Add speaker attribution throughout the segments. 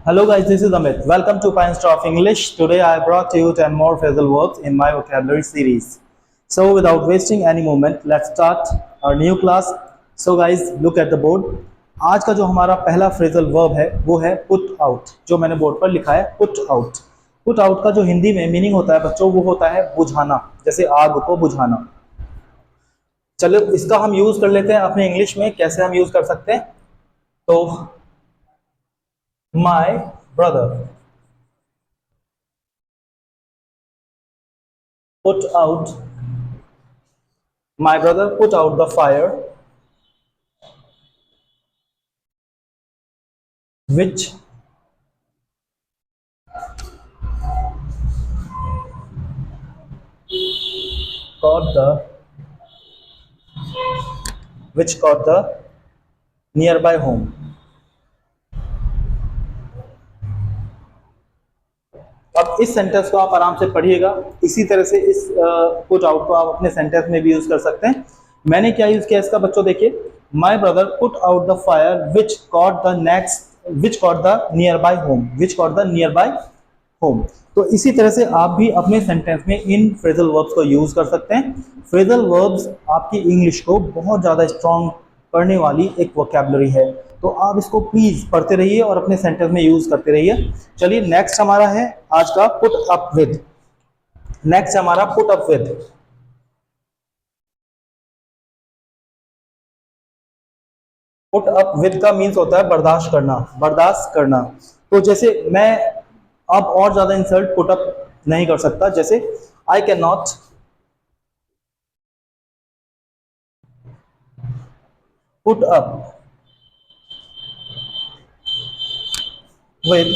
Speaker 1: Hello guys, this is Amit. Welcome to Pine Star of English. Today I brought to you 10 more phrasal verbs in my vocabulary series. So without wasting any moment, let's start our new class. So guys, look at the board. आज का जो हमारा पहला phrasal verb है वो है put out, जो मैंने बोर्ड पर लिखा है put out. Put out का जो हिंदी में मीनिंग होता है बच्चों वो होता है बुझाना, जैसे आग को बुझाना. चलो इसका हम यूज कर लेते हैं अपने इंग्लिश में. कैसे हम यूज कर सकते हैं? तो my brother put out my brother put out the fire which caught the nearby home. अब इस सेंटेंस को आप आराम से पढ़िएगा. इसी तरह से इस पुट आउट को आप अपने सेंटेंस में भी यूज कर सकते हैं. मैंने क्या यूज किया इसका बच्चों, देखिए. My brother put out the fire which caught the near by home, which caught the near by home. तो इसी तरह से आप भी अपने सेंटेंस में इन फ्रेजल वर्ब्स को यूज कर सकते हैं. फ्रेजल वर्ब्स आपकी इंग्लिश को बहुत ज़्यादा स्ट्रॉन्ग करने वाली एक वोकैबुलरी है. तो आप इसको प्लीज पढ़ते रहिए और अपने सेंटेंस में यूज करते रहिए. चलिए नेक्स्ट हमारा है आज का पुट अप विद. नेक्स्ट हमारा put up with. Put up with का मीन्स होता है बर्दाश्त करना, बर्दाश्त करना. तो जैसे मैं अब और ज्यादा इंसल्ट पुट अप नहीं कर सकता. जैसे I can not put up with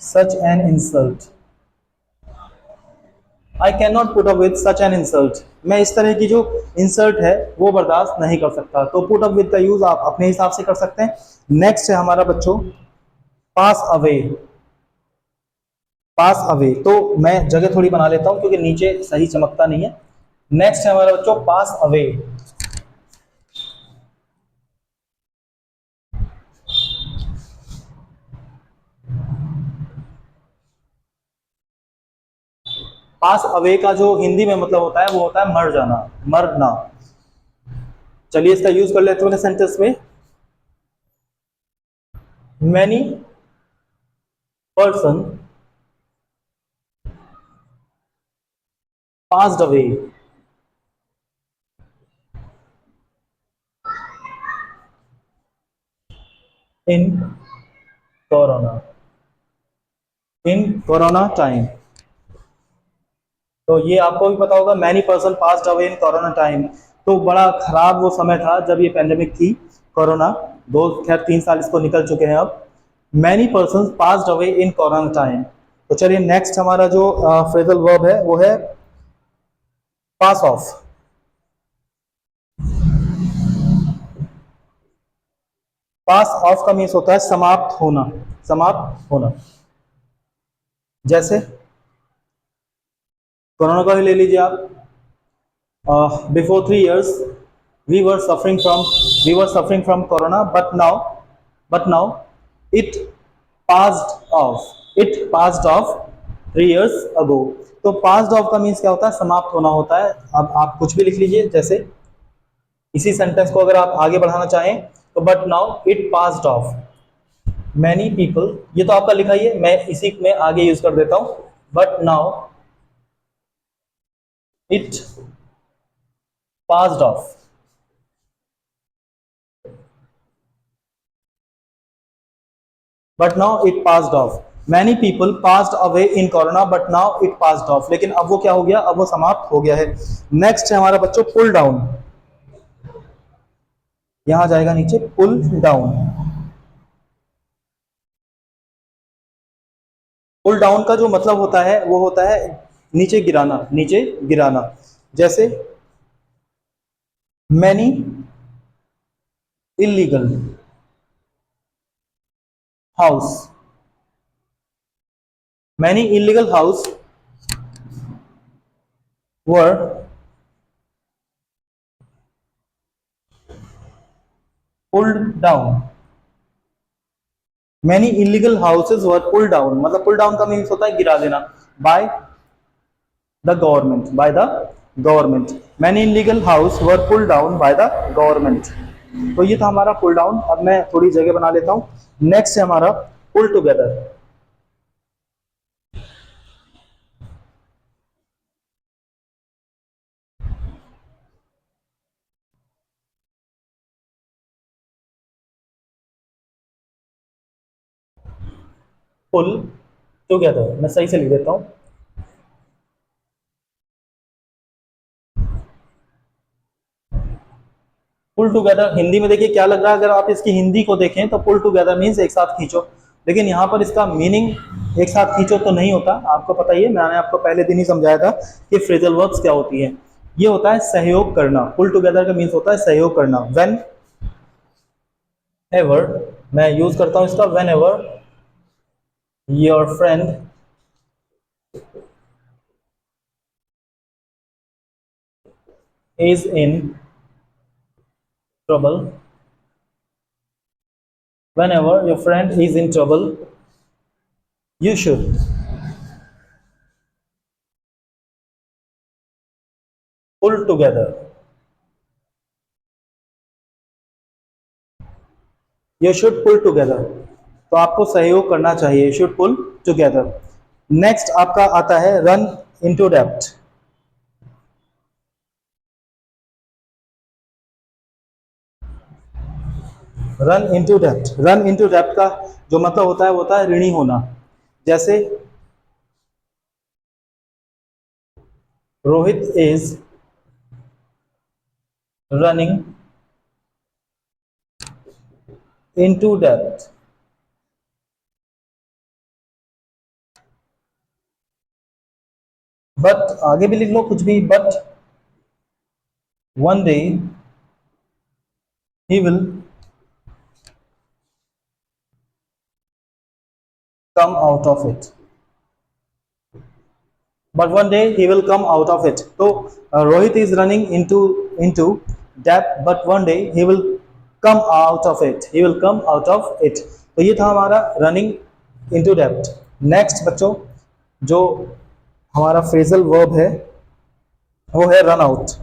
Speaker 1: such an insult. I can not put up with such an insult. मैं इस तरह की जो इंसल्ट है वो बर्दाश्त नहीं कर सकता. तो पुट अप विद का यूज आप अपने हिसाब से कर सकते हैं. नेक्स्ट है हमारा बच्चों पास अवे. पास अवे तो मैं जगह थोड़ी बना लेता हूं क्योंकि नीचे सही चमकता नहीं है. नेक्स्ट है हमारा बच्चों पास अवे. पास अवे का जो हिंदी में मतलब होता है वो होता है मर जाना, मरना. चलिए इसका यूज कर लेते हैं सेंटेंस में. Many person passed away in corona time. तो ये आपको भी पता होगा many person passed away in corona time. तो बड़ा खराब वो समय था जब ये पेंडेमिक थी कोरोना. दो खैर 3 साल इसको निकल चुके हैं अब. Many person passed away in corona time. तो चलिए नेक्स्ट हमारा जो फ्रेजल वर्ब है वो है पास ऑफ. पास ऑफ का मीन्स होता है समाप्त होना, समाप्त होना. जैसे कोरोना का ही ले लीजिए आप. Before 3 years we were suffering from corona, but now it passed off 3 years ago. तो passed off का मीन्स क्या होता है? समाप्त होना होता है. अब आप कुछ भी लिख लीजिए. जैसे इसी सेंटेंस को अगर आप आगे बढ़ाना चाहें तो but now it passed of many people. ये तो आपका लिखा ही है, मैं इसी में आगे यूज कर देता हूं. But now it passed off. But now it passed off. Many people passed away in corona, but now it passed off. लेकिन अब वो क्या हो गया? अब वो समाप्त हो गया है. नेक्स्ट है हमारा बच्चों पुल डाउन. यहां जाएगा नीचे पुल डाउन. पुल डाउन का जो मतलब होता है वो होता है नीचे गिराना, नीचे गिराना. जैसे many illegal house, many illegal house were pulled down, many illegal houses were pulled down, मतलब पुल डाउन का मीन्स होता है गिरा देना, by the government, by the government, many illegal house were pull down by the government. तो ये था हमारा पुल डाउन। अब मैं थोड़ी जगह बना लेता हूँ। नेक्स्ट है हमारा पुल टुगेदर। पुल टुगेदर मैं सही से लिख देता हूँ। पुल टुगेदर हिंदी में देखिए क्या लग रहा है, अगर आप इसकी हिंदी को देखें तो पुल टुगेदर मीन्स एक साथ खींचो, लेकिन यहाँ पर इसका मीनिंग एक साथ खींचो तो नहीं होता। आपको पता ही है, मैंने आपको पहले दिन ही समझाया था कि फ्रेजल वर्ब्स क्या होती है। ये होता है सहयोग करना। पुल टुगेदर का मीन्स होता है सहयोग करना। व्हेन एवर, मैं यूज करता हूँ इसका, when ever your friend is in trouble, whenever your friend is in trouble, you should pull together, you should pull together। तो आपको सहयोग करना चाहिए, you should pull together। Next आपका आता है run into debt। run into debt, run into debt का जो मतलब होता है वो होता है ऋणी होना। जैसे Rohit is running into debt, but आगे भी लिख लो कुछ भी, but one day he will come out of it, but one day he will come out of it। तो Rohit is running into depth, but one day he will come out of it, he will come out of it। तो ये था हमारा running into depth. Next बच्चों जो हमारा phrasal verb है वो है run out.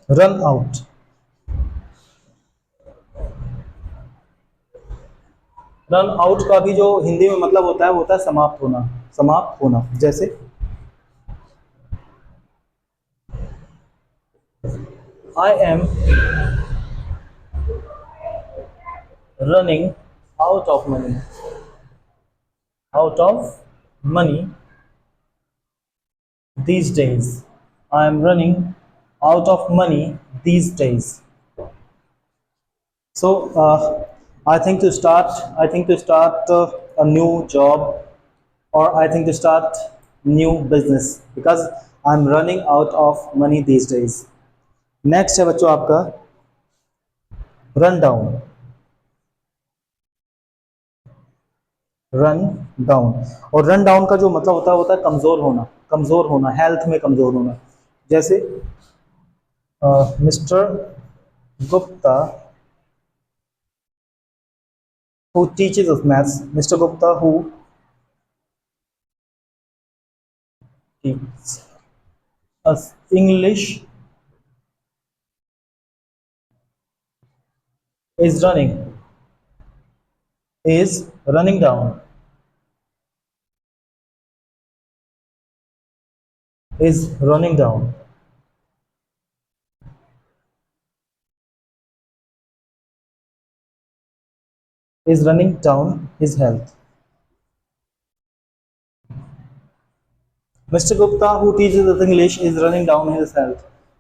Speaker 1: Run out, run out का भी जो हिंदी में मतलब होता है वो होता है समाप्त होना, समाप्त होना। जैसे I am running out of money, out of money these days, I am running out of money these days। So I think to start a new job, or I think to start new business because I'm running out of money these days। Next है बच्चों आपका run down. Run down, और run down का जो मतलब होता है कमजोर होना, कमजोर होना, हेल्थ में कमजोर होना। जैसे mister Gupta who teaches us maths, Mr. Gupta who teaches us English is running down, is running down, is running down his health। Mister Gupta who teaches us English is running down his health,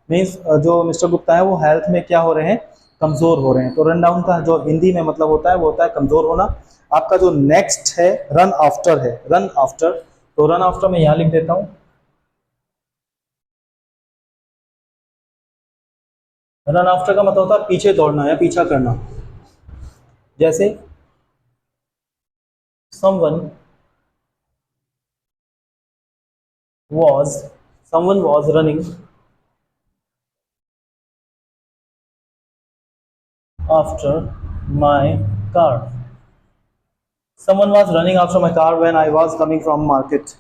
Speaker 1: means जो mister Gupta है वो health में क्या हो रहे हैं, कमजोर हो रहे हैं। तो रन डाउन का जो हिंदी में मतलब होता है वो होता है कमजोर होना। आपका जो नेक्स्ट है रन आफ्टर है, रन आफ्टर। तो रन आफ्टर मैं यहाँ लिख देता हूँ, रन आफ्टर का मतलब होता है पीछे दौड़ना या पीछा करना। जैसे someone was running after my car. Someone was running after my car when I was coming from market.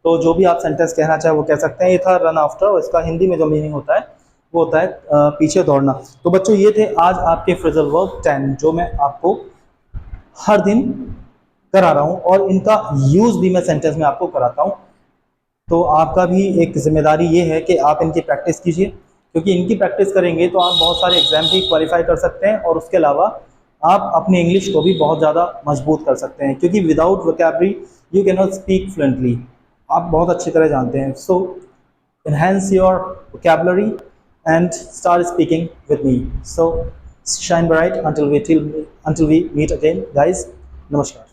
Speaker 1: तो जो भी आप सेंटेंस कहना चाहे वो कह सकते हैं। ये था रन आफ्टर, और इसका हिंदी में जो मीनिंग होता है वो होता है पीछे दौड़ना। तो बच्चों ये थे आज आपके फ्रेजल वर्ब 10 जो मैं आपको हर दिन करा रहा हूँ, और इनका यूज़ भी मैं सेंटेंस में आपको कराता हूँ। तो आपका भी एक जिम्मेदारी ये है कि आप इनकी प्रैक्टिस कीजिए, क्योंकि इनकी प्रैक्टिस करेंगे तो आप बहुत सारे एग्जाम भी क्वालिफाई कर सकते हैं, और उसके अलावा आप अपनी इंग्लिश को भी बहुत ज़्यादा मजबूत कर सकते हैं, क्योंकि without vocabulary you can not speak fluently. आप बहुत अच्छी तरह जानते हैं। सो enhance your vocabulary and start speaking with me. So shine bright until we meet again, guys. Namaskar.